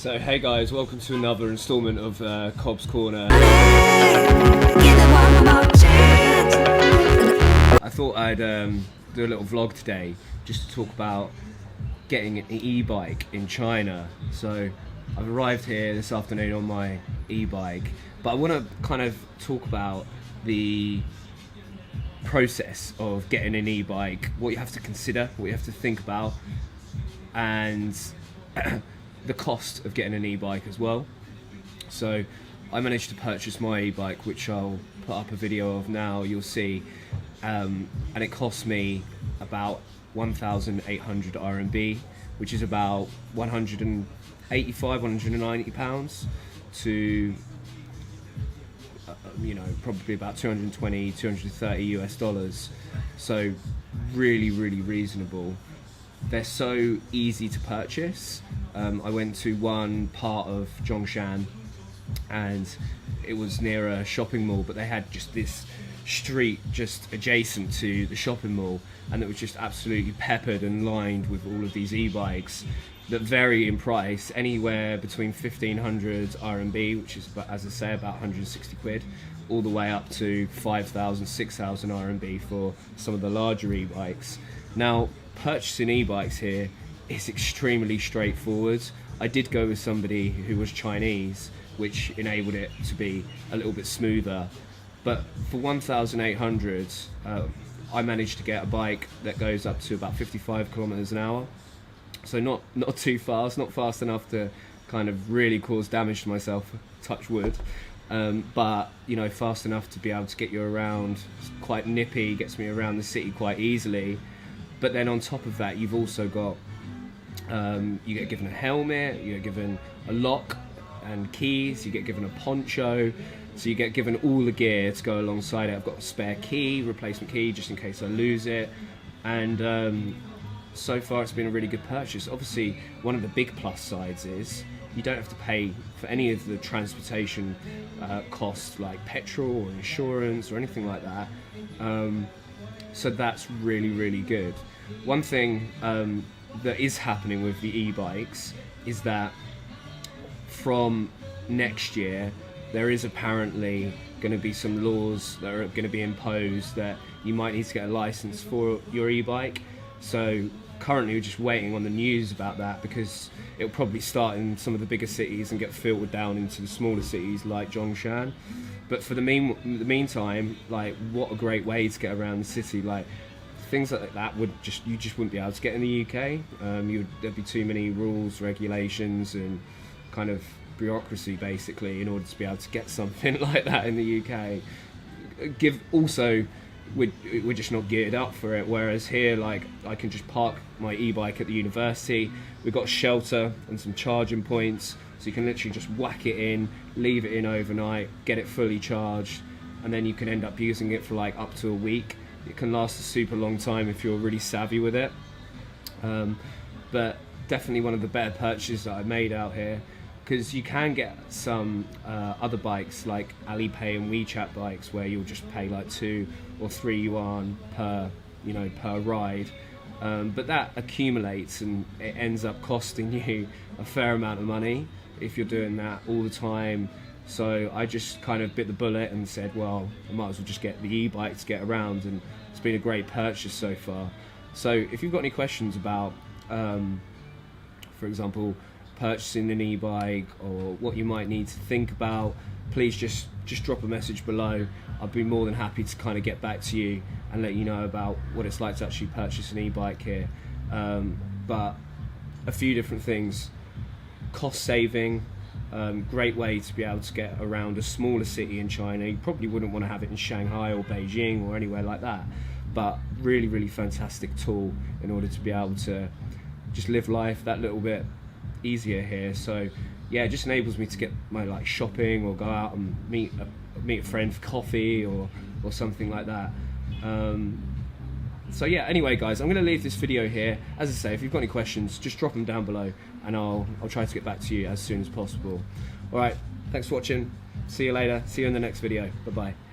So hey guys, welcome to another instalment of Cobb's Corner. I thought I'd do a little vlog today just to talk about getting an e-bike in China. So I've arrived here this afternoon on my e-bike, but I want to kind of talk about the process of getting an e-bike, what you have to consider, what you have to think about, and the cost of getting an e-bike as well. So I managed to purchase my e-bike, which I'll put up a video of now, you'll see, and it cost me about 1,800 RMB, which is about 185, 190 pounds to probably about 220, 230 US dollars. So really reasonable. They're so easy to purchase. I went to one part of Zhongshan and it was near a shopping mall, but they had just this street just adjacent to the shopping mall, and it was just absolutely peppered and lined with all of these e-bikes that vary in price, anywhere between 1,500 RMB, which is, as I say, about 160 quid, all the way up to 5,000, 6,000 RMB for some of the larger e-bikes. Now, purchasing e-bikes here is extremely straightforward. I did go with somebody who was Chinese, which enabled it to be a little bit smoother. But for 1,800, I managed to get a bike that goes up to about 55 kilometers an hour. So not too fast, not fast enough to kind of really cause damage to myself, touch wood. But fast enough to be able to get you around. It's quite nippy, gets me around the city quite easily. But then on top of that, you've also got, you get given a helmet, you get given a lock and keys, you get given a poncho, so you get given all the gear to go alongside it. I've got a spare key, replacement key, just in case I lose it. And so far it's been a really good purchase. Obviously, one of the big plus sides is you don't have to pay for any of the transportation costs like petrol or insurance or anything like that. So that's really good. One thing that is happening with the e-bikes is that from next year there is apparently going to be some laws that are going to be imposed that you might need to get a license for your e-bike. So currently we're just waiting on the news about that, because it'll probably start in some of the bigger cities and get filtered down into the smaller cities like Zhongshan. But for the meantime, like, what a great way to get around the city. Like, things like that you just wouldn't be able to get in the UK. There'd be too many rules, regulations, and kind of bureaucracy basically in order to be able to get something like that in the UK. We're just not geared up for it. Whereas here, like, I can just park my e-bike at the university. We've got a shelter and some charging points, so you can literally just whack it in, leave it in overnight, get it fully charged, and then you can end up using it for like up to a week. It can last a super long time if you're really savvy with it. But definitely one of the better purchases that I made out here, because you can get some other bikes like Alipay and WeChat bikes where you'll just pay like 2 or 3 yuan per ride, but that accumulates and it ends up costing you a fair amount of money if you're doing that all the time. So I just kind of bit the bullet and said, well, I might as well just get the e-bike to get around, and it's been a great purchase so far. So if you've got any questions about, for example, purchasing an e-bike or what you might need to think about, please just drop a message below. I'll be more than happy to kind of get back to you and let you know about what it's like to actually purchase an e-bike here. But a few different things: cost saving, great way to be able to get around a smaller city in China. You probably wouldn't want to have it in Shanghai or Beijing or anywhere like that, but really fantastic tool in order to be able to just live life that little bit easier here. So yeah, it just enables me to get my shopping or go out and meet a friend for coffee or something like that. So yeah, anyway guys, I'm going to leave this video here. As I say, if you've got any questions, just drop them down below and I'll try to get back to you as soon as possible. Alright, thanks for watching. See you later. See you in the next video. Bye bye.